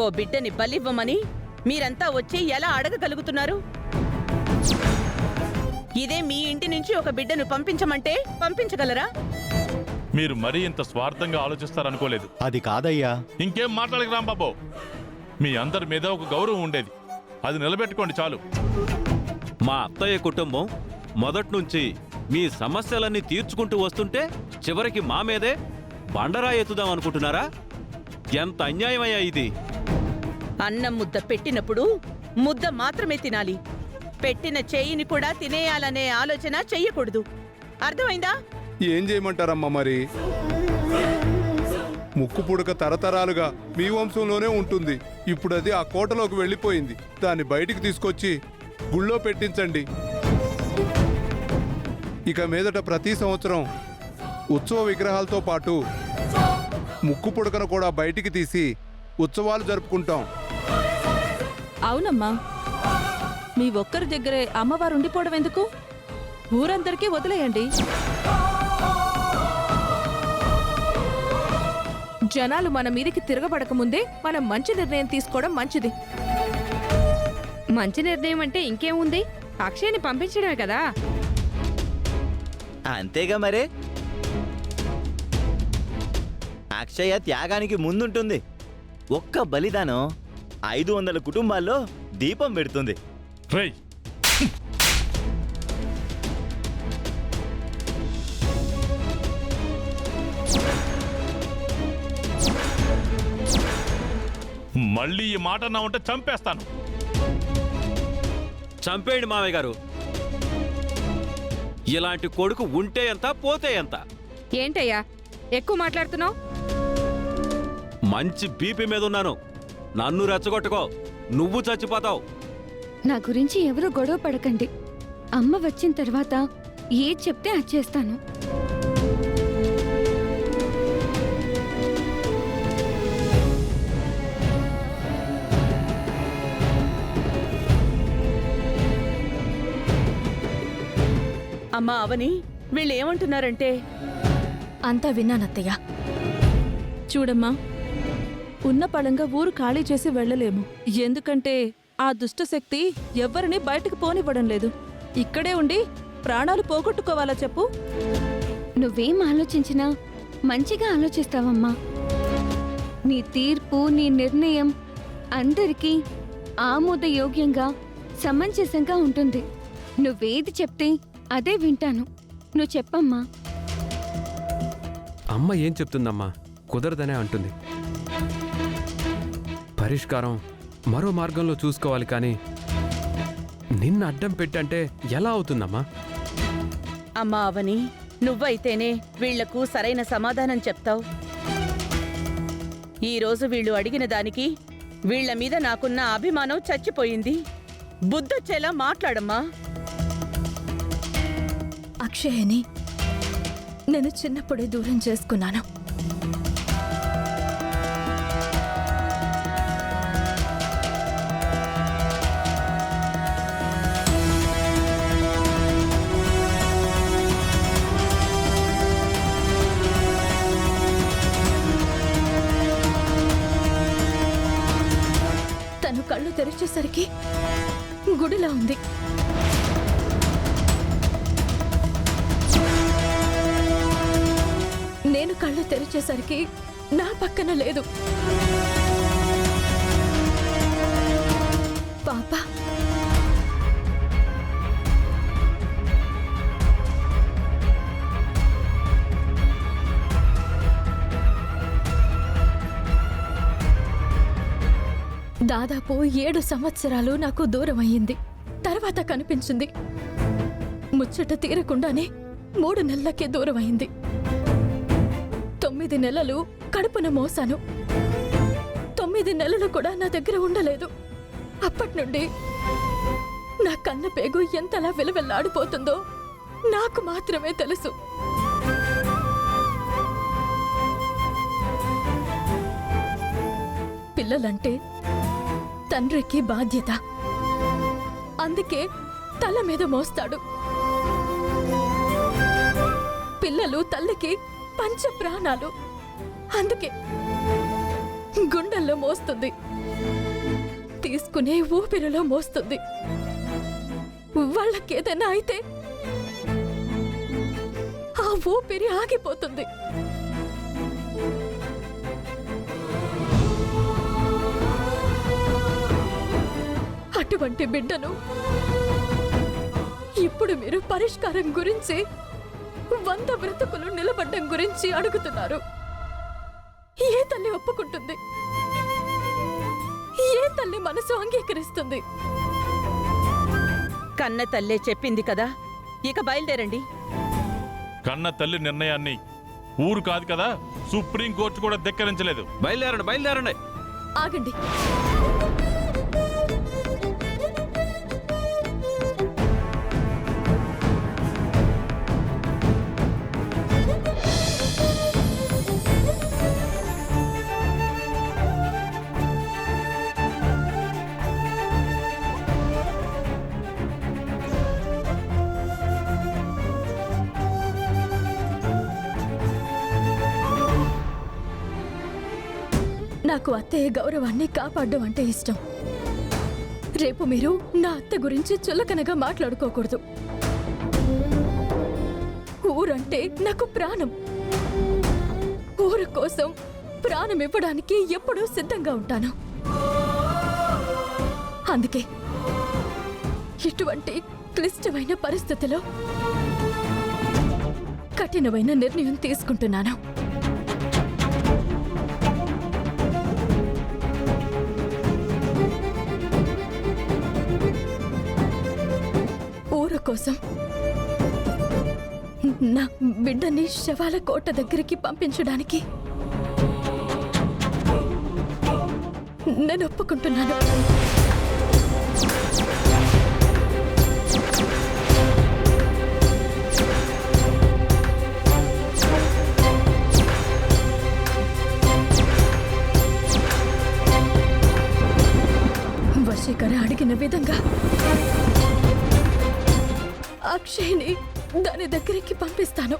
ఓ బిడ్డని బలివ్వమని మీరంతా వచ్చి ఎలా అడగగలుగుతున్నారు? ఇదే మీ ఇంటి నుంచి ఒక బిడ్డను పంపించమంటే పంపించగలరా? మీరు మరీ ఇంత స్వార్థంగా ఆలోచిస్తారనుకోలేదు. అది కాదయ్యా. ఇంకేం మాట్లాడక రాంబాబు. మీ అందరి మీద ఒక గౌరవం ఉండేది, అది నిలబెట్టుకోండి చాలు. మా అత్తయ్య కుటుంబం మొదట్నుంచి మీ సమస్యలన్నీ తీర్చుకుంటూ వస్తుంటే చివరికి మా మీదే బండరా ఎత్తుదాం అనుకుంటున్నారా? ఎంత అన్యాయమయ్యా ఇది. అన్నం ముద్ద పెట్టినప్పుడు ముద్ద మాత్రమే తినాలి. పెట్టిన చేయిని కూడా తినేయాలనే ఆలోచన చెయ్యకూడదు. అర్థమైందా? ఏం చేయమంటారమ్మా మరి? ముక్కు పుడక తరతరాలుగా మీ వంశంలోనే ఉంటుంది. ఇప్పుడు అది ఆ కోటలోకి వెళ్ళిపోయింది. దాన్ని బయటికి తీసుకొచ్చి గుళ్ళో పెట్టించండి. ఇక మీదట ప్రతి సంవత్సరం ఉత్సవ విగ్రహాలతో పాటు ముక్కు పుడకను కూడా బయటికి తీసి ఉత్సవాలు జరుపుకుంటాం. అవునమ్మా, మీ ఒక్కరి దగ్గరే అమ్మవారు ఉండిపోవడం ఎందుకు? ఊరందరికీ వదిలేయండి. జనాలు మన మీదికి తిరగబడకముందే మనం మంచి నిర్ణయం తీసుకోవడం మంచిది. మంచి నిర్ణయం అంటే ఇంకేముంది? అక్షయ్ని పంపించడమే కదా. అంతేగా మరే. అక్షయ త్యాగానికి ముందుంటుంది. ఒక్క బలిదానం 500 కుటుంబాల్లో దీపం పెడుతుంది. రేయ్, మళ్ళీ ఈ మాట నా ఉంటే చంపేస్తాను. చంపేయండి మావయ్య గారు. ఇలాంటి కొడుకు ఉంటే ఎంత పోతే ఎంత. ఏంటయ్యా ఎక్కువ మాట్లాడుతున్నావు? మంచి బీపీ మీద ఉన్నాను. నన్ను రెచ్చగొట్టుకో, నువ్వు చచ్చిపోతావు. నా గురించి ఎవరూ గొడవ పడకండి. అమ్మ వచ్చిన తర్వాత ఏది చెప్తే అది చేస్తాను. అమ్మా అవని, వీళ్ళు ఏమంటున్నారంటే? అంతా విన్నానత్తయ్య. చూడమ్మా, ఉన్న పళంగా ఊరు ఖాళీ చేసి వెళ్ళలేము. ఎందుకంటే ఆ దుష్టశక్తి ఎవ్వరిని బయటకు పోనివ్వడం లేదు. ఇక్కడే ఉండి ప్రాణాలు పోగొట్టుకోవాలా చెప్పు? నువ్వేం ఆలోచించినా మంచిగా ఆలోచిస్తావమ్మా. నీ తీర్పు, నీ నిర్ణయం అందరికీ ఆమోదయోగ్యంగా, సమంజసంగా ఉంటుంది. నువ్వేది చెప్తే అదే వింటాను. నువ్వు చెప్పమ్మా. అమ్మ ఏం చెప్తుందమ్మా? కుదరదనే అంటుంది. పరిష్కారం మరో మార్గంలో చూసుకోవాలి, కానీ నిన్ను అడ్డం పెట్టంటే ఎలా అవుతుందమ్మా? అమ్మా అవని, నువ్వైతేనే వీళ్లకు సరైన సమాధానం చెప్తావు. ఈరోజు వీళ్ళు అడిగిన దానికి వీళ్ల మీద నాకున్న అభిమానం చచ్చిపోయింది. బుద్ధొచ్చేలా మాట్లాడమ్మా. అక్షయని నేను చిన్నప్పుడే దూరం చేసుకున్నాను. తను కళ్ళు తెరిచేసరికి గుడిలా ఉంది. నేను కళ్ళు తెరిచేసరికి నా పక్కన లేదు. పాప దాదాపు 7 సంవత్సరాలు నాకు దూరం అయ్యింది. తర్వాత కనిపించింది. ముచ్చట తీరకుండానే 3 నెలలకే దూరం అయింది. 9 నెలలు కడుపున మోసాను. 9 నెలలు కూడా నా దగ్గర ఉండలేదు. అప్పటి నుండి నా కన్న పేగు ఎంతలా విలవిల్లాడిపోతుందో నాకు మాత్రమే తెలుసు. పిల్లలంటే తండ్రికి బాధ్యత. అందుకే తల మీద మోస్తాడు. పిల్లలు తల్లికి పంచ ప్రాణాలు. అందుకే గుండెల్లో మోస్తుంది. తీసుకునే ఊపిరిలో మోస్తుంది. వాళ్ళకేదైనా అయితే ఆ ఊపిరి ఆగిపోతుంది. అటువంటి బిడ్డను ఇప్పుడు మీరు పరిష్కారం గురించి 100 బ్రతుకులు నిలబడ్డం గురించి అడుగుతున్నారు. ఏ తల్లి ఒప్పుకుంటుంది? ఏ తల్లి మనసు అంగీకరిస్తుంది? కన్న తల్లే చెప్పింది కదా, ఇక బయలుదేరండి. కన్న తల్లి నిర్ణయాన్ని ఊరు కాదు కదా, సుప్రీంకోర్టు కూడా ధిక్కరించలేదు. బయలుదేరండి, బయలుదేరండి. ఆగండి. నాకు అత్తయ్య గౌరవాన్ని కాపాడడం అంటే ఇష్టం. రేపు మీరు నా అత్త గురించి చులకనగా మాట్లాడుకోకూడదు. ఊరంటే నాకు ప్రాణం. ఊరు కోసం ప్రాణం ఇవ్వడానికి ఎప్పుడూ సిద్ధంగా ఉంటాను. అందుకే ఇటువంటి క్లిష్టమైన పరిస్థితిలో కఠినమైన నిర్ణయం తీసుకుంటున్నాను. ఊరు కోసం నా బిడ్డని శవాల కోట దగ్గరికి పంపించడానికి నేను ఒప్పుకుంటున్నాను. వశీకర అడిగిన విధంగా అక్షయ్ని దాని దగ్గరికి పంపిస్తాను.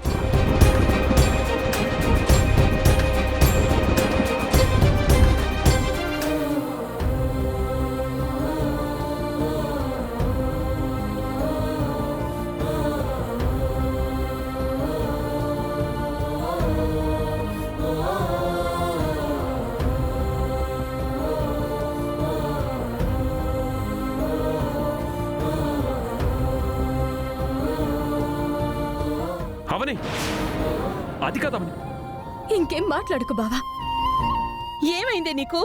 అవని, అది కాదవని. ఇంకేం మాట్లాడుకు బావా. ఏమైంది నీకు?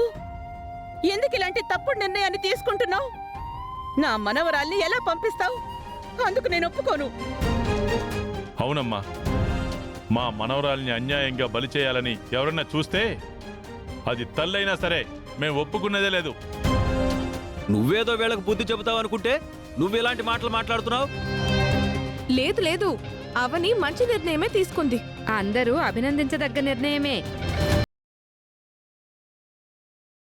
ఎందుకు ఇలాంటి తప్పుడు నిర్ణయాన్ని తీసుకుంటున్నావు? నా మనవరాల్ని ఎలా పంపిస్తావు? అందుకు నేను ఒప్పుకోను. అవునమ్మా, మా మనవరాల్ని అన్యాయంగా బలి చేయాలని ఎవరన్నా చూస్తే అది తల్లైనా సరే మేము ఒప్పుకున్నదే లేదు. నువ్వేదో వీళ్ళకి బుద్ధి చెబుతావు అనుకుంటే నువ్వు ఇలాంటి మాటలు మాట్లాడుతున్నావు. లేదు లేదు, అవని మంచి నిర్ణయమే తీసుకుంది. అందరూ అభినందించదగ్గ నిర్ణయమే.